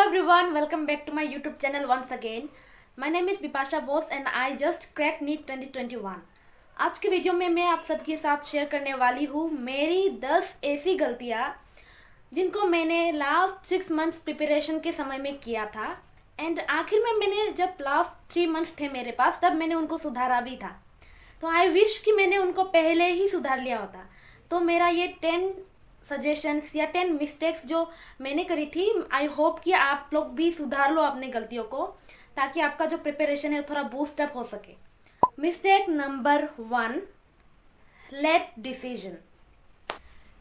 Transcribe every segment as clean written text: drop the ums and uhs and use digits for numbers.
everyone, welcome back to my YouTube channel once again. My name is Bipasha Bose and I just cracked NEET 2021. आज की video में मैं आप सबके साथ शेयर करने वाली हूँ मेरी 10 ऐसी गलतियाँ जिनको मैंने लास्ट 6 मंथ्स प्रिपरेशन के समय में किया था एंड आखिर में मैंने जब लास्ट 3 मंथ्स थे मेरे पास तब मैंने उनको सुधारा भी था. तो आई विश कि मैंने उनको पहले ही सुधार लिया होता. तो मेरा ये 10 सजेशंस या 10 मिस्टेक्स जो मैंने करी थी, आई होप कि आप लोग भी सुधार लो अपने गलतियों को ताकि आपका जो प्रिपरेशन है थोड़ा बूस्ट अप हो सके. Mistake number 1, late decision.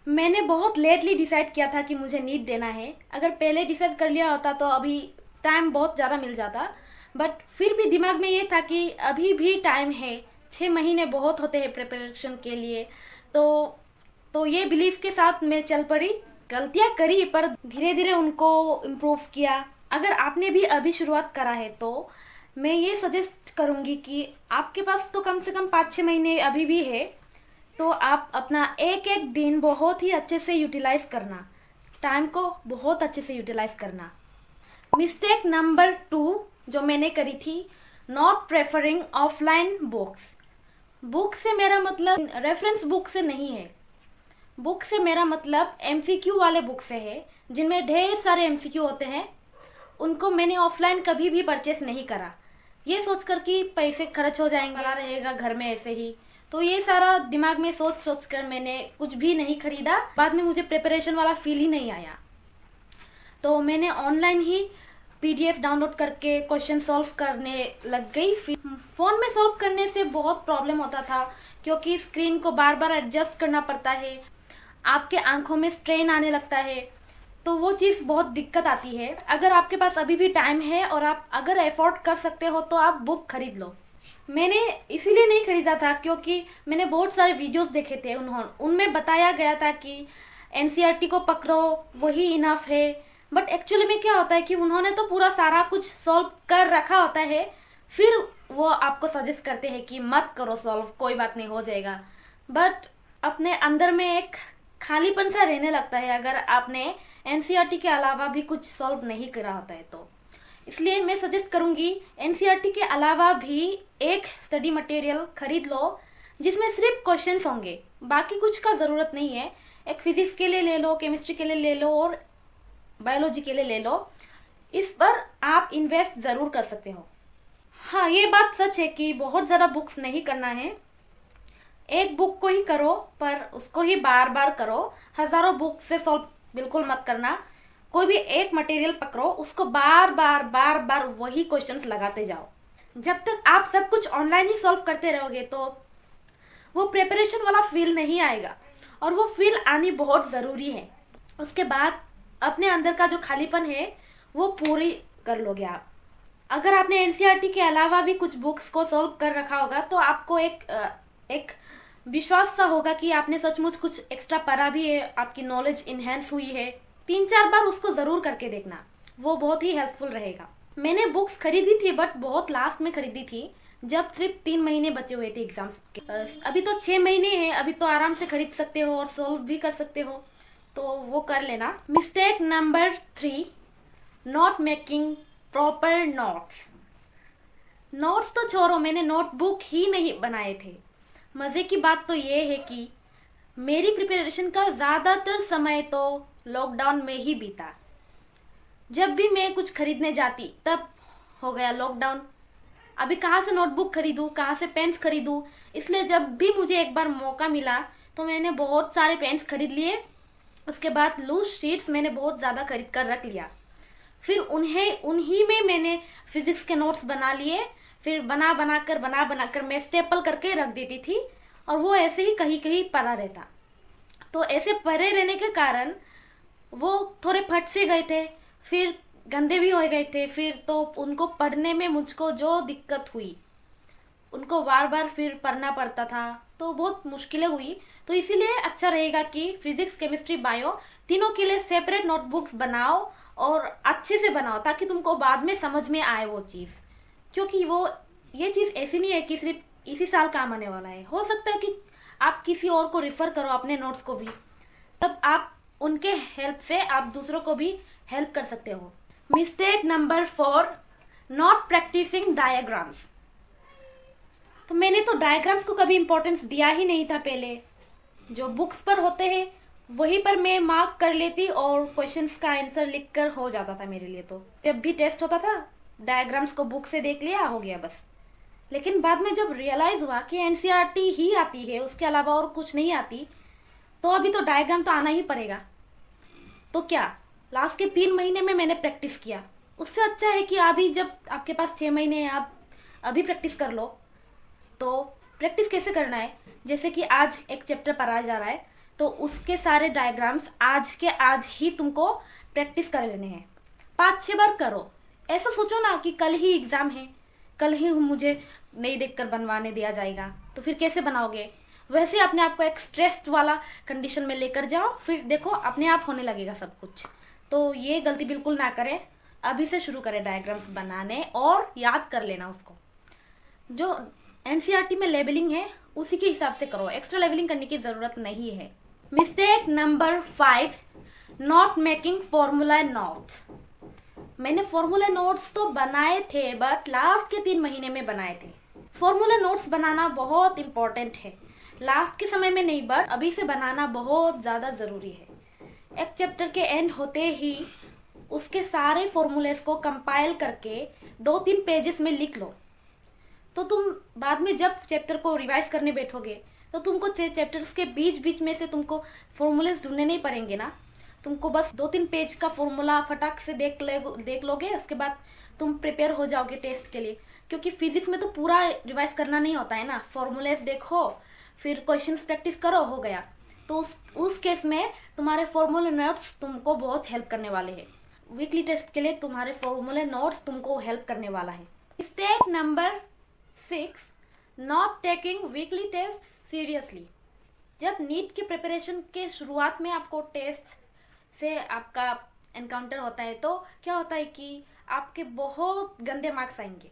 मैंने बहुत लेटली डिसाइड किया था कि मुझे नीट देना है. अगर पहले डिसाइड कर लिया होता तो अभी टाइम बहुत ज़्यादा मिल जाता, बट फिर भी दिमाग में ये था कि अभी भी टाइम है, 6 महीने बहुत होते हैं प्रिपरेशन के लिए. तो ये बिलीफ के साथ मैं चल पड़ी. गलतियां करी पर धीरे धीरे उनको इम्प्रूव किया. अगर आपने भी अभी शुरुआत करा है तो मैं ये सजेस्ट करूँगी कि आपके पास तो कम से कम 5-6 महीने अभी भी है, तो आप अपना एक एक दिन बहुत ही अच्छे से यूटिलाइज करना, टाइम को बहुत अच्छे से यूटिलाइज करना. मिस्टेक नंबर 2 जो मैंने करी थी, not preferring offline books. Book से मेरा मतलब रेफरेंस बुक से नहीं है. बुक से मेरा मतलब MCQ वाले बुक से है जिनमें ढेर सारे MCQ होते हैं. उनको मैंने ऑफलाइन कभी भी परचेस नहीं करा, ये सोचकर कि पैसे खर्च हो जाएंगे, भरा रहेगा घर में ऐसे ही. तो ये सारा दिमाग में सोच कर मैंने कुछ भी नहीं खरीदा. बाद में मुझे प्रिपरेशन वाला फील ही नहीं आया, तो मैंने ऑनलाइन ही PDF डाउनलोड करके क्वेश्चन सॉल्व करने लग गई. फ़ोन में सॉल्व करने से बहुत प्रॉब्लम होता था क्योंकि स्क्रीन को बार बार एडजस्ट करना पड़ता है, आपके आंखों में स्ट्रेन आने लगता है, तो वो चीज़ बहुत दिक्कत आती है. अगर आपके पास अभी भी टाइम है और आप अगर अफोर्ड कर सकते हो तो आप बुक खरीद लो. मैंने इसीलिए नहीं खरीदा था क्योंकि मैंने बहुत सारे वीडियोस देखे थे, उनमें बताया गया था कि NCERT को पकड़ो वही इनफ है. बट एक्चुअली में क्या होता है कि उन्होंने तो पूरा सारा कुछ सॉल्व कर रखा होता है, फिर वो आपको सजेस्ट करते हैं कि मत करो सॉल्व, कोई बात नहीं हो जाएगा. बट अपने अंदर में एक खालीपन सा रहने लगता है अगर आपने NCERT के अलावा भी कुछ सॉल्व नहीं करा होता है. तो इसलिए मैं सजेस्ट करूँगी NCERT के अलावा भी एक स्टडी मटेरियल खरीद लो जिसमें सिर्फ क्वेश्चंस होंगे, बाकी कुछ का ज़रूरत नहीं है. एक फिजिक्स के लिए ले लो, केमिस्ट्री के लिए ले लो और बायोलॉजी के लिए ले लो. इस पर आप इन्वेस्ट ज़रूर कर सकते हो. हाँ, ये बात सच है कि बहुत ज़्यादा बुक्स नहीं करना है. एक बुक को ही करो पर उसको ही बार बार करो. हज़ारों बुक से सॉल्व बिल्कुल मत करना. कोई भी एक मटेरियल पकड़ो, उसको बार बार वही क्वेश्चंस लगाते जाओ. जब तक आप सब कुछ ऑनलाइन ही सॉल्व करते रहोगे तो वो प्रिपरेशन वाला फील नहीं आएगा, और वो फील आनी बहुत ज़रूरी है. उसके बाद अपने अंदर का जो खालीपन है वो पूरी कर लोगे आप. अगर आपने NCERT के अलावा भी कुछ बुक्स को सॉल्व कर रखा होगा तो आपको एक विश्वास सा होगा कि आपने सचमुच कुछ एक्स्ट्रा पढ़ा भी है, आपकी नॉलेज इन्हेंस हुई है. 3-4 बार उसको ज़रूर करके देखना, वो बहुत ही हेल्पफुल रहेगा. मैंने बुक्स खरीदी थी बट बहुत लास्ट में खरीदी थी जब सिर्फ 3 महीने बचे हुए थे एग्जाम्स के. अभी तो 6 महीने हैं, अभी तो आराम से खरीद सकते हो और सॉल्व भी कर सकते हो, तो वो कर लेना. Mistake number 3, not making proper notes. Notes तो छोड़ो, मैंने नोटबुक ही नहीं बनाए थे. मज़े की बात तो ये है कि मेरी प्रिपरेशन का ज़्यादातर समय तो लॉकडाउन में ही बीता. जब भी मैं कुछ खरीदने जाती तब हो गया लॉकडाउन. अभी कहाँ से नोटबुक खरीदूँ, कहाँ से पेन्स खरीदूँ. इसलिए जब भी मुझे एक बार मौका मिला तो मैंने बहुत सारे पेन्स खरीद लिए. उसके बाद लूज शीट्स मैंने बहुत ज़्यादा खरीद कर रख लिया. फिर उन्हीं में मैंने फिज़िक्स के नोट्स बना लिए. फिर बना कर मैं स्टेपल करके रख देती थी और वो ऐसे ही कहीं कहीं पड़ा रहता. तो ऐसे पड़े रहने के कारण वो थोड़े फट से गए थे, फिर गंदे भी हो गए थे. फिर तो उनको पढ़ने में मुझको जो दिक्कत हुई, उनको बार बार फिर पढ़ना पड़ता था, तो बहुत मुश्किलें हुई. तो इसीलिए अच्छा रहेगा कि फिजिक्स, केमिस्ट्री, बायो तीनों के लिए सेपरेट नोटबुक्स बनाओ और अच्छे से बनाओ ताकि तुमको बाद में समझ में आए वो चीज़. क्योंकि ये चीज़ ऐसी नहीं है कि सिर्फ इसी साल काम आने वाला है. हो सकता है कि आप किसी और को रिफ़र करो अपने नोट्स को भी, तब आप उनके हेल्प से आप दूसरों को भी हेल्प कर सकते हो. Mistake number 4, not practising diagrams. तो मैंने तो डायग्राम्स को कभी इम्पोर्टेंस दिया ही नहीं था। पहले जो बुक्स पर होते हैं वहीं पर मैं मार्क कर लेती और क्वेश्चंस का आंसर लिख कर हो जाता था मेरे लिए। तो जब भी टेस्ट होता था डायग्राम्स को बुक से देख लिया, हो गया बस। लेकिन बाद में जब रियलाइज हुआ कि एनसीईआरटी ही आती है, उसके अलावा और कुछ नहीं आती, तो अभी तो डायग्राम तो आना ही पड़ेगा। तो क्या लास्ट के 3 महीने में मैंने प्रैक्टिस किया, उससे अच्छा है कि अभी जब आपके पास 6 महीने हैं आप अभी प्रैक्टिस कर लो। तो प्रैक्टिस कैसे करना है, जैसे कि आज एक चैप्टर पढ़ाया जा रहा है तो उसके सारे डायग्राम्स आज के आज ही तुमको प्रैक्टिस कर लेने हैं। 5-6 बार करो। ऐसा सोचो ना कि कल ही एग्ज़ाम है, कल ही मुझे नहीं देखकर बनवाने दिया जाएगा, तो फिर कैसे बनाओगे। वैसे अपने आप को एक स्ट्रेस वाला कंडीशन में लेकर जाओ, फिर देखो अपने आप होने लगेगा सब कुछ। तो ये गलती बिल्कुल ना करें, अभी से शुरू करें डायग्राम्स बनाने और याद कर लेना उसको। जो एनसीईआरटी में लेबलिंग है उसी के हिसाब से करो, एक्स्ट्रा लेबलिंग करने की ज़रूरत नहीं है। Mistake number 5, not making formula notes. मैंने फॉर्मूला नोट्स तो बनाए थे बट लास्ट के 3 महीने में बनाए थे। फॉर्मूला नोट्स बनाना बहुत इम्पोर्टेंट है, लास्ट के समय में नहीं बट अभी से बनाना बहुत ज़्यादा ज़रूरी है। एक चैप्टर के एंड होते ही उसके सारे फॉर्मूलेस को कंपाइल करके 2-3 पेजेस में लिख लो। तो तुम बाद में जब चैप्टर को रिवाइज करने बैठोगे तो तुमको चैप्टर्स के बीच बीच में से तुमको फॉर्मूलेस ढूंढने नहीं पड़ेंगे ना। तुमको बस 2-3 पेज का फॉर्मूला फटाक से देख लोगे, उसके बाद तुम प्रिपेयर हो जाओगे टेस्ट के लिए। क्योंकि फिजिक्स में तो पूरा रिवाइज करना नहीं होता है ना, फॉर्मूलेस देखो फिर क्वेश्चंस प्रैक्टिस करो, हो गया। तो उस केस में तुम्हारे फॉर्मूला नोट्स तुमको बहुत हेल्प करने वाले हैं। वीकली टेस्ट के लिए तुम्हारे फॉर्मूला नोट्स तुमको हेल्प करने वाला है। Mistake number 6, not taking weekly test seriously. जब नीट की प्रिपरेशन के शुरुआत में आपको टेस्ट से आपका एनकाउंटर होता है तो क्या होता है कि आपके बहुत गंदे मार्क्स आएंगे।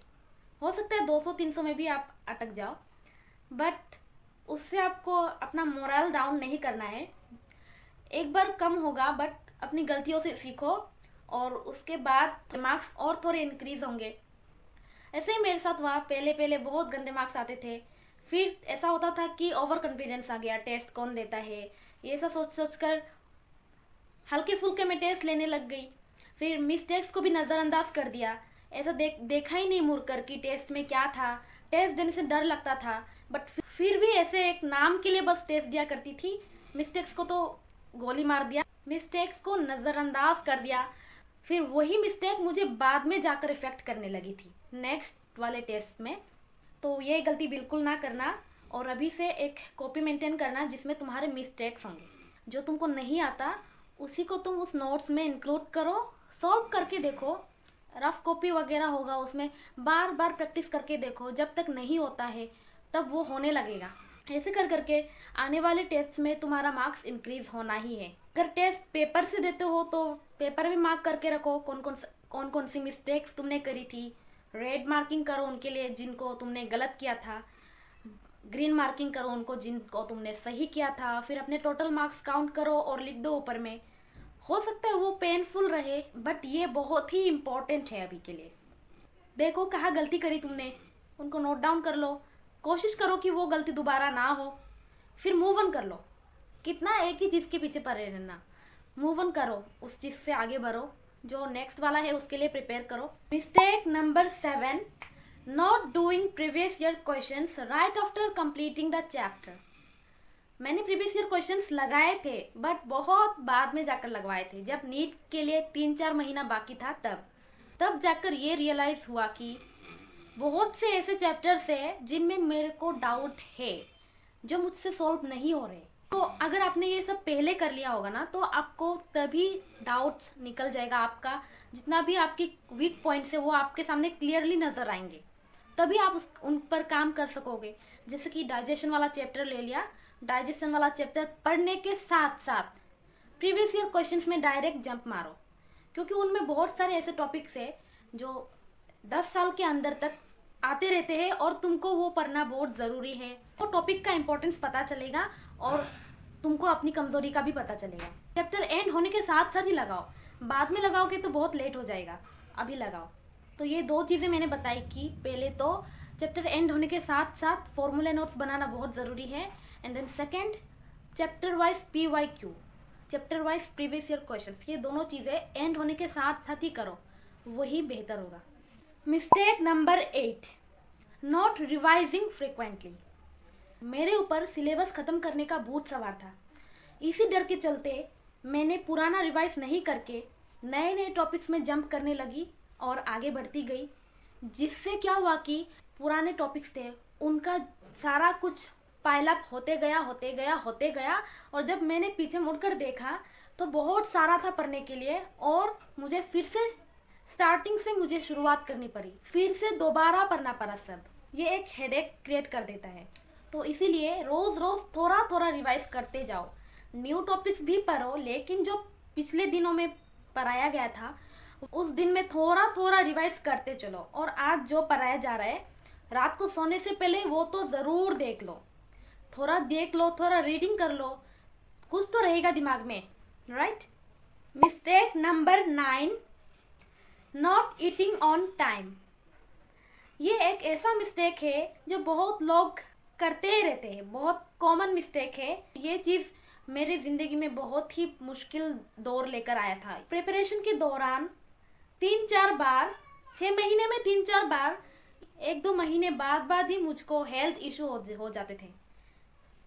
हो सकता है 200-300 में भी आप अटक जाओ, बट उससे आपको अपना मोरल डाउन नहीं करना है। एक बार कम होगा बट अपनी गलतियों से सीखो और उसके बाद मार्क्स और थोड़े इंक्रीज होंगे। ऐसे ही मेरे साथ हुआ, पहले बहुत गंदे मार्क्स आते थे, फिर ऐसा होता था कि ओवर कॉन्फिडेंस आ गया, टेस्ट कौन देता है ये सब सोच कर हल्के फुल्के में टेस्ट लेने लग गई। फिर मिस्टेक्स को भी नज़रअंदाज कर दिया, ऐसा देखा ही नहीं मुड़ कर कि टेस्ट में क्या था। टेस्ट देने से डर लगता था बट फिर भी ऐसे एक नाम के लिए बस टेस्ट दिया करती थी। मिस्टेक्स को तो गोली मार दिया, मिस्टेक्स को नज़रअंदाज कर दिया। फिर वही मिस्टेक मुझे बाद में जाकर इफेक्ट करने लगी थी नेक्स्ट वाले टेस्ट में। तो ये गलती बिल्कुल ना करना और अभी से एक कॉपी मेंटेन करना जिसमें तुम्हारे मिस्टेक्स होंगे। जो तुमको नहीं आता उसी को तुम उस नोट्स में इंक्लूड करो, सॉल्व करके देखो। रफ कॉपी वगैरह होगा उसमें बार बार प्रैक्टिस करके देखो, जब तक नहीं होता है तब वो होने लगेगा। ऐसे कर करके आने वाले टेस्ट में तुम्हारा मार्क्स इंक्रीज होना ही है। अगर टेस्ट पेपर से देते हो तो पेपर में मार्क करके रखो कौन कौन सी मिस्टेक्स तुमने करी थी। रेड मार्किंग करो उनके लिए जिनको तुमने गलत किया था, ग्रीन मार्किंग करो उनको जिनको तुमने सही किया था। फिर अपने टोटल मार्क्स काउंट करो और लिख दो ऊपर में। हो सकता है वो पेनफुल रहे बट ये बहुत ही इम्पोर्टेंट है अभी के लिए। देखो कहाँ गलती करी तुमने, उनको नोट डाउन कर लो, कोशिश करो कि वो गलती दोबारा ना हो, फिर मूव ऑन कर लो। कितना एक ही चीज़ के पीछे पड़े रहना, मूव ऑन करो, उस चीज़ से आगे बढ़ो, जो नेक्स्ट वाला है उसके लिए प्रिपेयर करो। Mistake number 7, not doing previous year questions right after completing the chapter. मैंने प्रीवियस ईयर क्वेश्चंस लगाए थे बट बहुत बाद में जाकर लगवाए थे, जब नीट के लिए 3-4 महीना बाकी था। तब जाकर ये रियलाइज़ हुआ कि बहुत से ऐसे चैप्टर्स हैं जिनमें मेरे को डाउट है जो मुझसे सॉल्व नहीं हो रहे। तो अगर आपने ये सब पहले कर लिया होगा ना तो आपको तभी डाउट्स निकल जाएगा। आपका जितना भी आपके वीक पॉइंट्स है वो आपके सामने क्लियरली नज़र आएंगे, तभी आप उन पर काम कर सकोगे। जैसे कि डाइजेशन वाला चैप्टर ले लिया, डाइजेशन वाला चैप्टर पढ़ने के साथ साथ प्रीवियस ईयर क्वेश्चंस में डायरेक्ट जंप मारो, क्योंकि उनमें बहुत सारे ऐसे टॉपिक्स है जो 10 साल के अंदर तक आते रहते हैं और तुमको वो पढ़ना बहुत ज़रूरी है। वो टॉपिक का इम्पोर्टेंस पता चलेगा और तुमको अपनी कमज़ोरी का भी पता चलेगा। चैप्टर एंड होने के साथ साथ ही लगाओ, बाद में लगाओगे तो बहुत लेट हो जाएगा। अभी लगाओ। तो ये 2 चीज़ें मैंने बताई कि पहले तो चैप्टर एंड होने के साथ साथ फॉर्मूला नोट्स बनाना बहुत ज़रूरी है, and then second chapter wise PYQ, chapter wise previous year questions, ये दोनों चीज़ें एंड होने के साथ साथ ही करो, वही बेहतर होगा। Mistake number 8, not revising frequently. मेरे ऊपर सिलेबस ख़त्म करने का भूत सवार था। इसी डर के चलते मैंने पुराना रिवाइज नहीं करके नए नए टॉपिक्स में जंप करने लगी और आगे बढ़ती गई, जिससे क्या हुआ कि पुराने टॉपिक्स थे उनका सारा कुछ पाइल अप होते गया और जब मैंने पीछे मुड़कर देखा तो बहुत सारा था पढ़ने के लिए और मुझे फिर से स्टार्टिंग से मुझे शुरुआत करनी पड़ी, फिर से दोबारा पढ़ना पड़ा सब। ये एक हेडेक क्रिएट कर देता है। तो इसीलिए रोज़ रोज़ थोड़ा थोड़ा रिवाइज करते जाओ, न्यू टॉपिक्स भी पढ़ो, लेकिन जो पिछले दिनों में पढ़ाया गया था उस दिन में थोड़ा थोड़ा रिवाइज करते चलो। और आज जो पढ़ाया जा रहा है रात को सोने से पहले वो तो ज़रूर देख लो, थोड़ा रीडिंग कर लो, कुछ तो रहेगा दिमाग में, right. Mistake number 9, not eating on time. ये एक ऐसा मिस्टेक है जो बहुत लोग करते ही रहते हैं, बहुत कॉमन मिस्टेक है। ये चीज़ मेरी ज़िंदगी में बहुत ही मुश्किल दौर लेकर आया था। प्रिपरेशन के दौरान 3-4 बार, 6 महीने में 3-4 बार, 1-2 महीने बाद ही मुझको हेल्थ इशू हो जाते थे।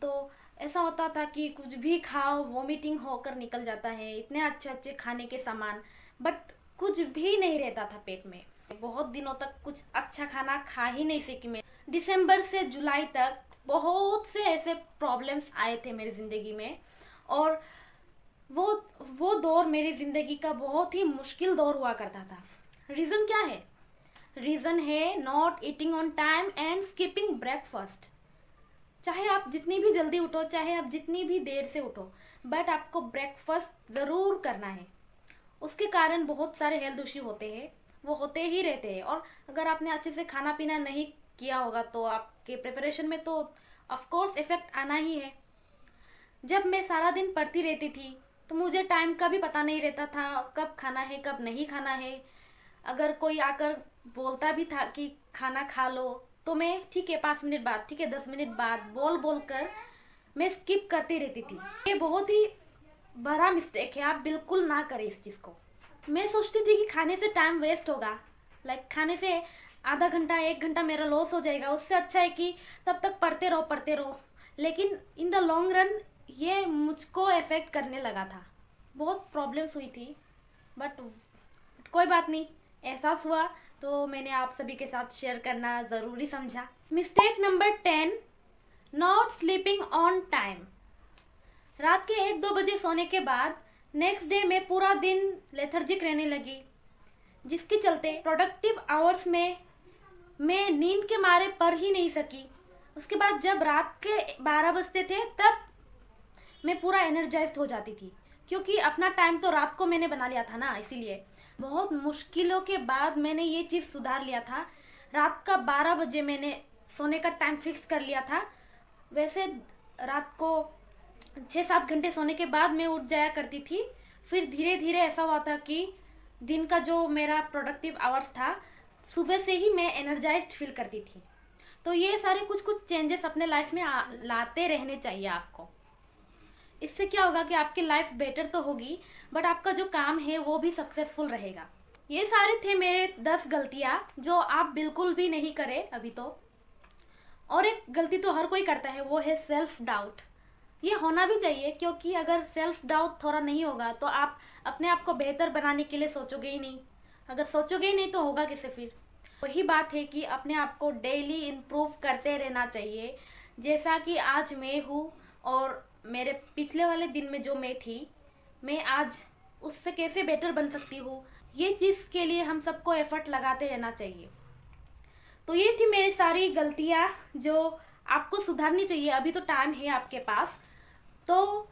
तो ऐसा होता था कि कुछ भी खाओ वॉमिटिंग होकर निकल जाता है, इतने अच्छे अच्छे खाने के सामान, बट कुछ भी नहीं रहता था पेट में। बहुत दिनों तक कुछ अच्छा खाना खा ही नहीं सकी मैं। दिसंबर से जुलाई तक बहुत से ऐसे प्रॉब्लम्स आए थे मेरी ज़िंदगी में, और वो दौर मेरी ज़िंदगी का बहुत ही मुश्किल दौर हुआ करता था। रीज़न क्या है? रीज़न है not eating on time and skipping breakfast. चाहे आप जितनी भी जल्दी उठो, चाहे आप जितनी भी देर से उठो, बट आपको ब्रेकफास्ट ज़रूर करना है। उसके कारण बहुत सारे हेल्थ इश्यू होते हैं, वो होते ही रहते हैं। और अगर आपने अच्छे से खाना पीना नहीं किया होगा तो आपके प्रिपरेशन में तो ऑफ कोर्स इफेक्ट आना ही है। जब मैं सारा दिन पढ़ती रहती थी तो मुझे टाइम का भी पता नहीं रहता था, कब खाना है कब नहीं खाना है। अगर कोई आकर बोलता भी था कि खाना खा लो तो मैं ठीक है 5 मिनट बाद, ठीक है 10 मिनट बाद बोल कर मैं स्किप करती रहती थी। ये बहुत ही बड़ा मिस्टेक है, आप बिल्कुल ना करें इस चीज़ को। मैं सोचती थी कि खाने से टाइम वेस्ट होगा, लाइक खाने से आधा घंटा 1 घंटा मेरा लॉस हो जाएगा, उससे अच्छा है कि तब तक पढ़ते रहो। लेकिन इन द लॉन्ग रन ये मुझको इफेक्ट करने लगा था, बहुत प्रॉब्लम्स हुई थी, बट कोई बात नहीं, एहसास हुआ तो मैंने आप सभी के साथ शेयर करना ज़रूरी समझा। Mistake number 10, not sleeping on time. रात के 1-2 बजे सोने के बाद नेक्स्ट डे में पूरा दिन लेथर्जिक रहने लगी, जिसके चलते प्रोडक्टिव आवर्स में मैं नींद के मारे पढ़ ही नहीं सकी। उसके बाद जब रात के 12 बजते थे तब मैं पूरा एनर्जाइज्ड हो जाती थी, क्योंकि अपना टाइम तो रात को मैंने बना लिया था ना। इसीलिए बहुत मुश्किलों के बाद मैंने ये चीज़ सुधार लिया था। रात का 12 बजे मैंने सोने का टाइम फिक्स कर लिया था। वैसे रात को 6-7 घंटे सोने के बाद मैं उठ जाया करती थी। फिर धीरे धीरे ऐसा हुआ था कि दिन का जो मेरा प्रोडक्टिव आवर्स था, सुबह से ही मैं एनर्जाइज्ड फील करती थी। तो ये सारे कुछ चेंजेस अपने लाइफ में लाते रहने चाहिए आपको। इससे क्या होगा कि आपकी लाइफ बेटर तो होगी, बट आपका जो काम है वो भी सक्सेसफुल रहेगा। ये सारे थे मेरे 10 गलतियाँ जो आप बिल्कुल भी नहीं करें अभी तो। और एक गलती तो हर कोई करता है, वो है सेल्फ डाउट। ये होना भी चाहिए, क्योंकि अगर सेल्फ डाउट थोड़ा नहीं होगा तो आप अपने आप को बेहतर बनाने के लिए सोचोगे ही नहीं। अगर सोचोगे ही नहीं तो होगा कैसे फिर? वही बात है कि अपने आप को डेली इम्प्रूव करते रहना चाहिए। जैसा कि आज मैं हूँ और मेरे पिछले वाले दिन में जो मैं थी, मैं आज उससे कैसे बेटर बन सकती हूँ, ये चीज़ के लिए हम सबको एफर्ट लगाते रहना चाहिए। तो ये थी मेरी सारी गलतियाँ जो आपको सुधारनी चाहिए। अभी तो टाइम है आपके पास। तो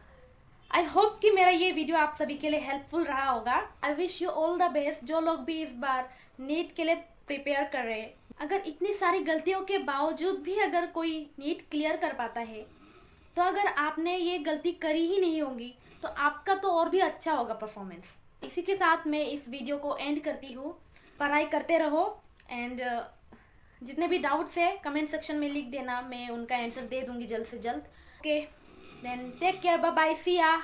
आई होप कि मेरा ये वीडियो आप सभी के लिए हेल्पफुल रहा होगा। I wish you all the best, जो लोग भी इस बार नीट के लिए प्रिपेयर कर रहे हैं। अगर इतनी सारी गलतियों के बावजूद भी अगर कोई नीट क्लियर कर पाता है, तो अगर आपने ये गलती करी ही नहीं होगी तो आपका तो और भी अच्छा होगा परफॉर्मेंस। इसी के साथ मैं इस वीडियो को एंड करती हूँ। पढ़ाई करते रहो एंड जितने भी डाउट्स है कमेंट सेक्शन में लिख देना, मैं उनका आंसर दे दूंगी जल्द से जल्द। Okay then take care, bye bye, see या।